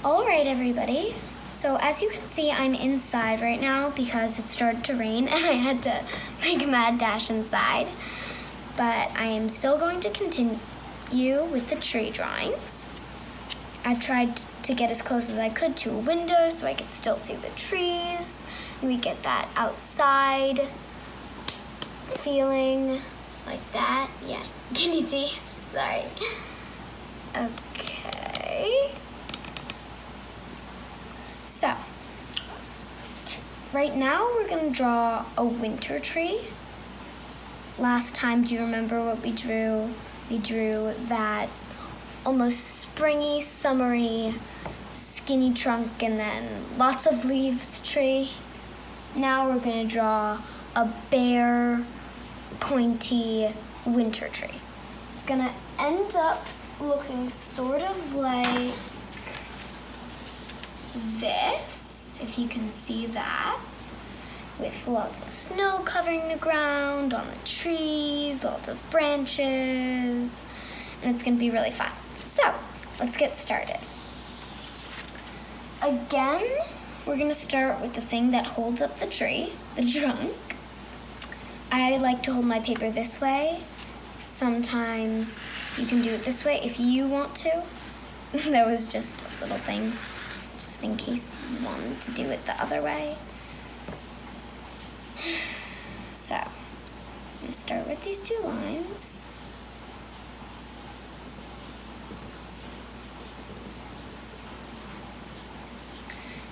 All right, everybody. So as you can see, I'm inside right now because it started to rain and I had to make a mad dash inside. But I am still going to continue with the tree drawings. I've tried to get as close as I could to a window so I could still see the trees. And we get that outside feeling like that. Yeah, can you see? Sorry. Okay. So, right now we're gonna draw a winter tree. Last time, do you remember what we drew? We drew that almost springy, summery, skinny trunk and then lots of leaves tree. Now we're gonna draw a bare, pointy winter tree. It's gonna end up looking sort of like this, if you can see that, with lots of snow covering the ground, on the trees, lots of branches, and it's gonna be really fun. So, let's get started. Again, we're gonna start with the thing that holds up the tree, the trunk. I like to hold my paper this way. Sometimes you can do it this way if you want to. That was just a little thing, just in case you wanted to do it the other way. So, I'm gonna start with these two lines.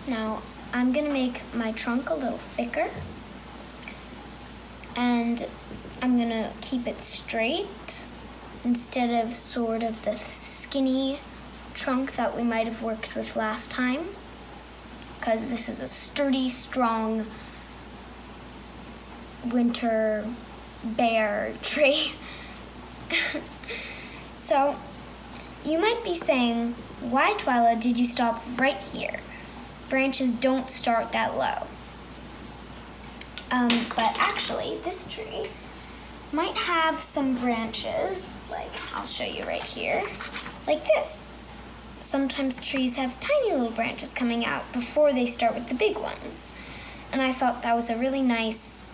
Now, I'm gonna make my trunk a little thicker, and I'm gonna keep it straight instead of sort of the skinny trunk that we might have worked with last time, because this is a sturdy, strong winter bare tree. So, you might be saying, why, Twyla, did you stop right here? Branches don't start that low. But actually, this tree might have some branches, like I'll show you right here, like this. Sometimes trees have tiny little branches coming out before they start with the big ones. And I thought that was a really nice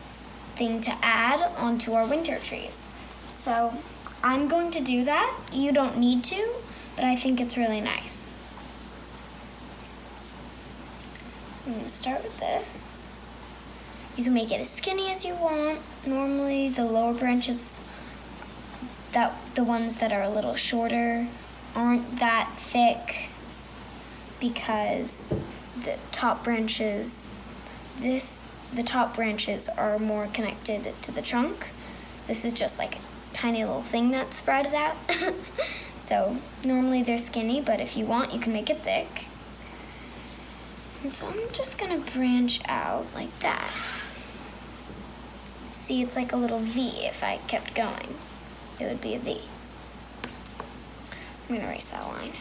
thing to add onto our winter trees. So I'm going to do that. You don't need to, but I think it's really nice. So I'm going to start with this. You can make it as skinny as you want. Normally the lower branches, the ones that are a little shorter, aren't that thick because the top branches are more connected to the trunk. This is just like a tiny little thing that's spread out. So normally they're skinny, but if you want, you can make it thick. And so I'm just gonna branch out like that. See, it's like a little V. If I kept going, it would be a V. I'm gonna erase that line.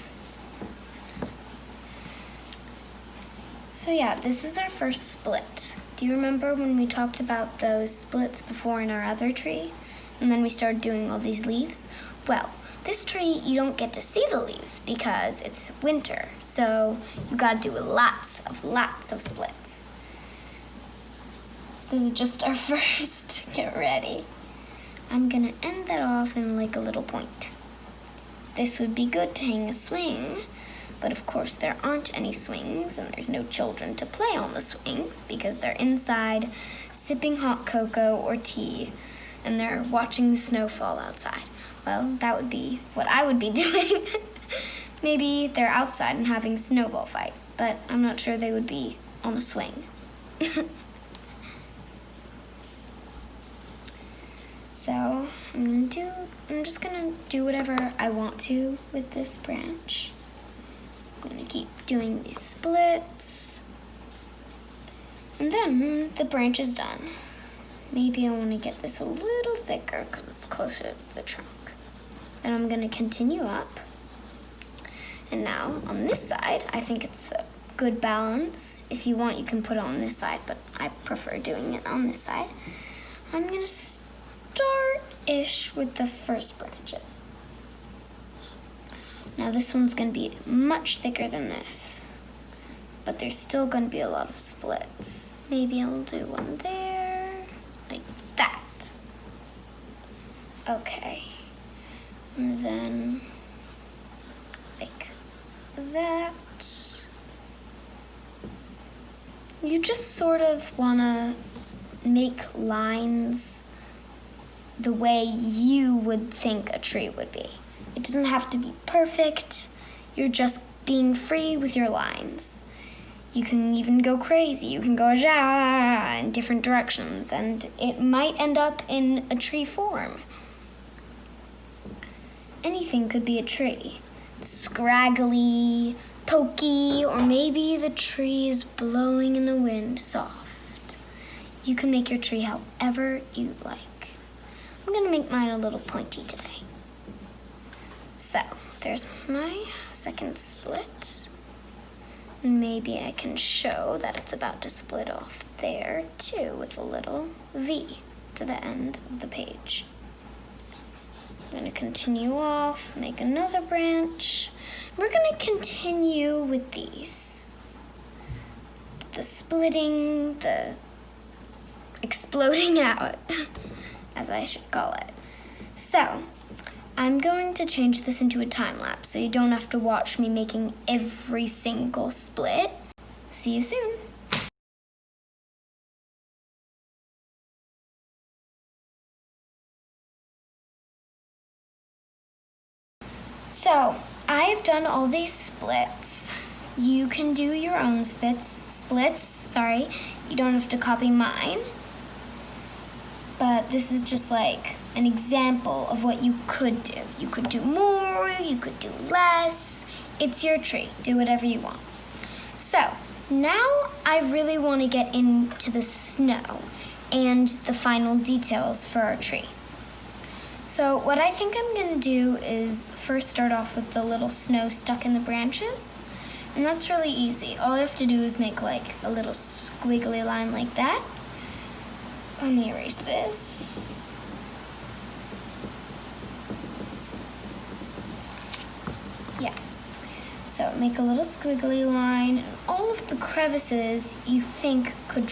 So yeah, this is our first split. Do you remember when we talked about those splits before in our other tree? And then we started doing all these leaves? Well, this tree, you don't get to see the leaves because it's winter. So you gotta do lots of splits. This is just our first. Get ready. I'm gonna end that off in like a little point. This would be good to hang a swing, but of course there aren't any swings and there's no children to play on the swings because they're inside sipping hot cocoa or tea and they're watching the snow fall outside. Well, that would be what I would be doing. Maybe they're outside and having a snowball fight, but I'm not sure they would be on a swing. So I'm just gonna do whatever I want to with this branch. I'm gonna keep doing these splits. And then the branch is done. Maybe I wanna get this a little thicker because it's closer to the trunk. Then I'm gonna continue up. And now on this side, I think it's a good balance. If you want, you can put it on this side, but I prefer doing it on this side. I'm gonna start-ish with the first branches. Now this one's gonna be much thicker than this. but there's still going to be a lot of splits. Maybe I'll do one there, like that. Okay, and then like that. You just sort of want to make lines the way you would think a tree would be. It doesn't have to be perfect. You're just being free with your lines. You can even go crazy. You can go in different directions, and it might end up in a tree form. Anything could be a tree. Scraggly, pokey, or maybe the tree is blowing in the wind soft. You can make your tree however you like. I'm gonna make mine a little pointy today. So, there's my second split. Maybe I can show that it's about to split off there too with a little V to the end of the page. I'm gonna continue off, make another branch. We're gonna continue with these. The splitting, the exploding out, as I should call it. So, I'm going to change this into a time lapse so you don't have to watch me making every single split. See you soon. So, I've done all these splits. You can do your own splits. You don't have to copy mine. But this is just like an example of what you could do. You could do more, you could do less. It's your tree. Do whatever you want. So, now I really want to get into the snow and the final details for our tree. So what I think I'm going to do is first start off with the little snow stuck in the branches. And that's really easy. All I have to do is make like a little squiggly line like that. Let me erase this. Yeah. So make a little squiggly line, and all of the crevices you think could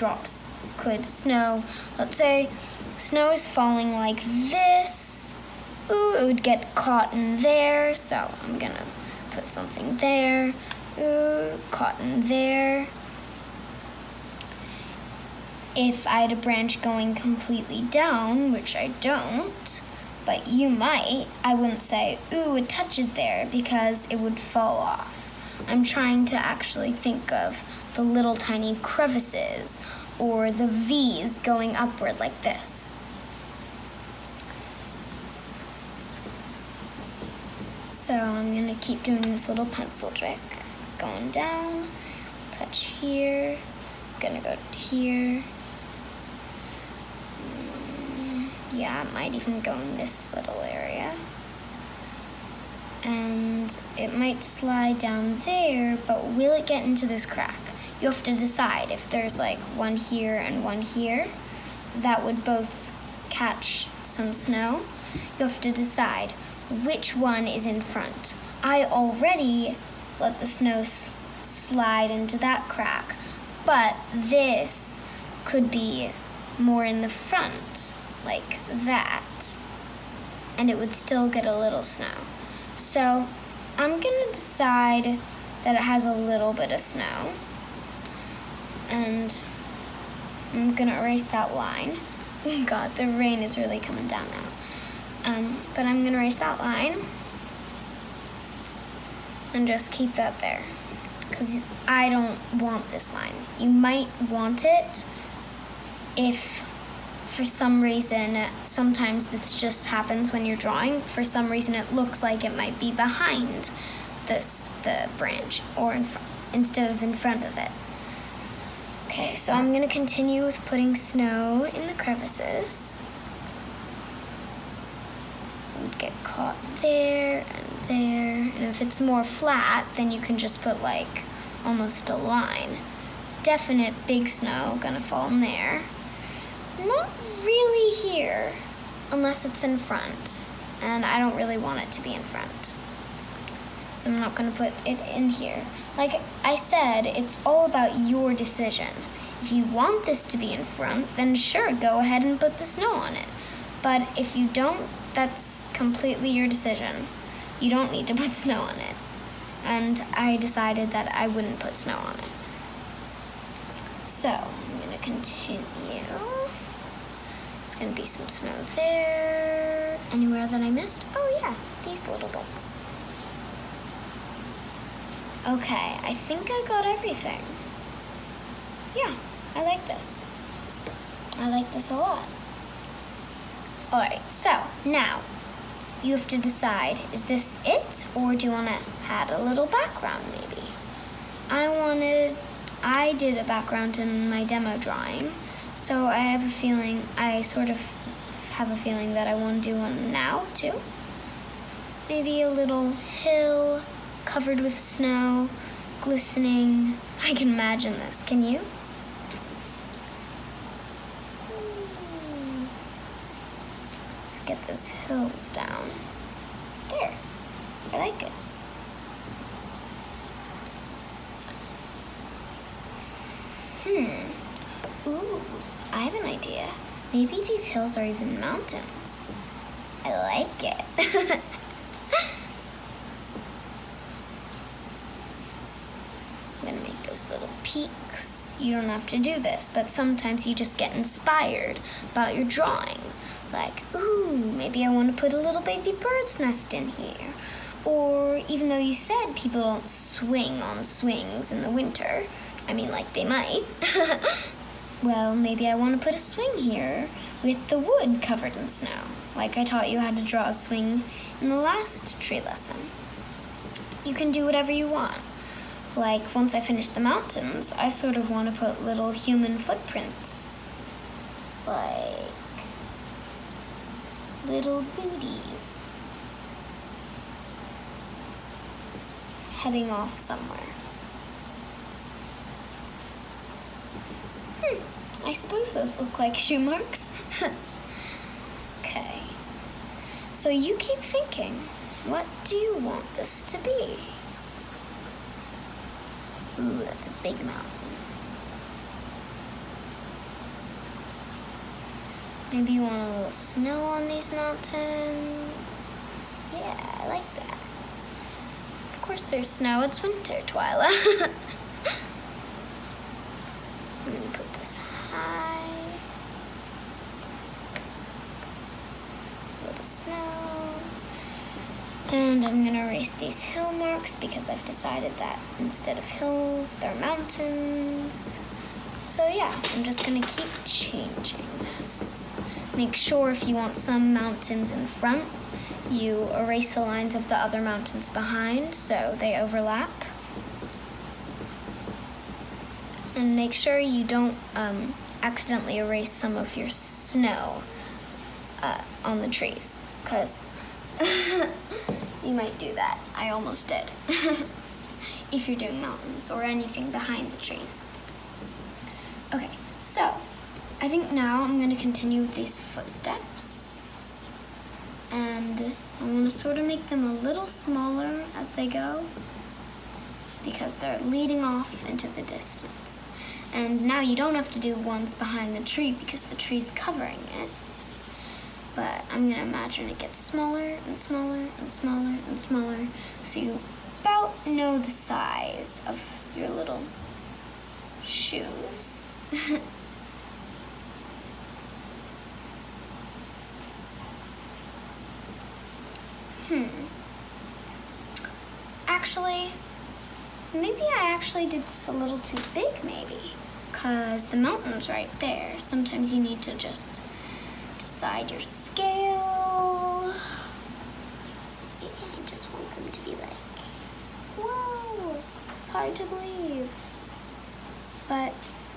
snow. Let's say snow is falling like this. Ooh, it would get caught in there, so I'm gonna put something there. Ooh, caught in there. If I had a branch going completely down, which I don't, but you might, I wouldn't say, ooh, it touches there, because it would fall off. I'm trying to actually think of the little tiny crevices or the V's going upward like this. So I'm gonna keep doing this little pencil trick. Going down, touch here, gonna go to here. Yeah, it might even go in this little area. And it might slide down there, but will it get into this crack? You have to decide if there's like one here and one here that would both catch some snow. You have to decide which one is in front. I already let the snow slide into that crack, but this could be more in the front, like that, and it would still get a little snow. So I'm gonna decide that it has a little bit of snow, and I'm gonna erase that line. Oh God, the rain is really coming down now. But I'm gonna erase that line and just keep that there, because I don't want this line. You might want it if for some reason, sometimes this just happens when you're drawing, for some reason it looks like it might be behind the branch or instead of in front of it. Okay, so I'm gonna continue with putting snow in the crevices. It would get caught there and there, and if it's more flat, then you can just put like almost a line. Definite big snow gonna fall in there. Not really here, unless it's in front, and I don't really want it to be in front. so I'm not gonna put it in here. Like I said, it's all about your decision. If you want this to be in front, then sure, go ahead and put the snow on it. But if you don't, that's completely your decision. You don't need to put snow on it. And I decided that I wouldn't put snow on it. So I'm gonna continue. There's gonna be some snow there. Anywhere that I missed? Oh yeah, these little bits. Okay, I think I got everything. Yeah, I like this. I like this a lot. All right, so now you have to decide, is this it, or do you want to add a little background maybe? I did a background in my demo drawing, so I sort of have a feeling that I want to do one now too. Maybe a little hill covered with snow, glistening. I can imagine this, can you? Let's get those hills down. There, I like it. Ooh, I have an idea. Maybe these hills are even mountains. I like it. I'm gonna make those little peaks. You don't have to do this, but sometimes you just get inspired about your drawing. Like, ooh, maybe I want to put a little baby bird's nest in here. Or even though you said people don't swing on swings in the winter, I mean, like they might. Well, maybe I want to put a swing here with the wood covered in snow, like I taught you how to draw a swing in the last tree lesson. You can do whatever you want. Like, once I finish the mountains, I sort of want to put little human footprints. Like little booties heading off somewhere. I suppose those look like shoe marks. Okay. So you keep thinking, what do you want this to be? Ooh, that's a big mountain. Maybe you want a little snow on these mountains. Yeah, I like that. Of course there's snow, it's winter, Twyla. I'm gonna put this high. A little snow. And I'm gonna erase these hill marks because I've decided that instead of hills, they're mountains. So yeah, I'm just gonna keep changing this. Make sure if you want some mountains in front, you erase the lines of the other mountains behind so they overlap. And make sure you don't accidentally erase some of your snow on the trees, because you might do that. I almost did. If you're doing mountains or anything behind the trees. Okay, so I think now I'm going to continue with these footsteps. And I want to sort of make them a little smaller as they go, because they're leading off into the distance. And now you don't have to do ones behind the tree because the tree's covering it. But I'm gonna imagine it gets smaller and smaller and smaller and smaller, so you about know the size of your little shoes. Actually, maybe I actually did this a little too big, maybe, because the mountain's right there. Sometimes you need to just decide your scale. Maybe I just want them to be like, whoa, it's hard to believe. But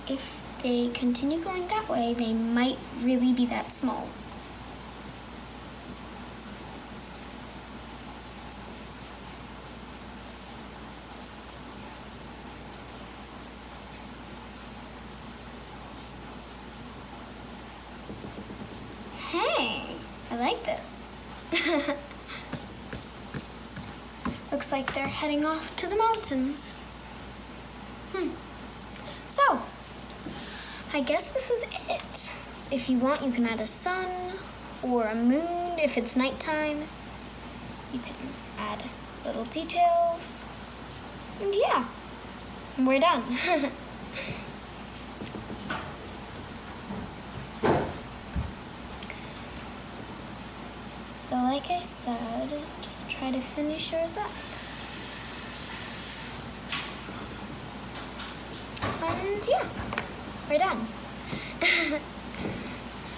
if they continue going that way, they might really be that small. Hey, I like this. looks like they're heading off to the mountains. So, I guess this is it. If you want, you can add a sun or a moon if it's nighttime. You can add little details. And yeah, we're done. So like I said, just try to finish yours up. And yeah, we're done.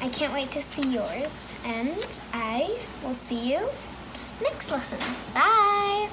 I can't wait to see yours, and I will see you next lesson. Bye!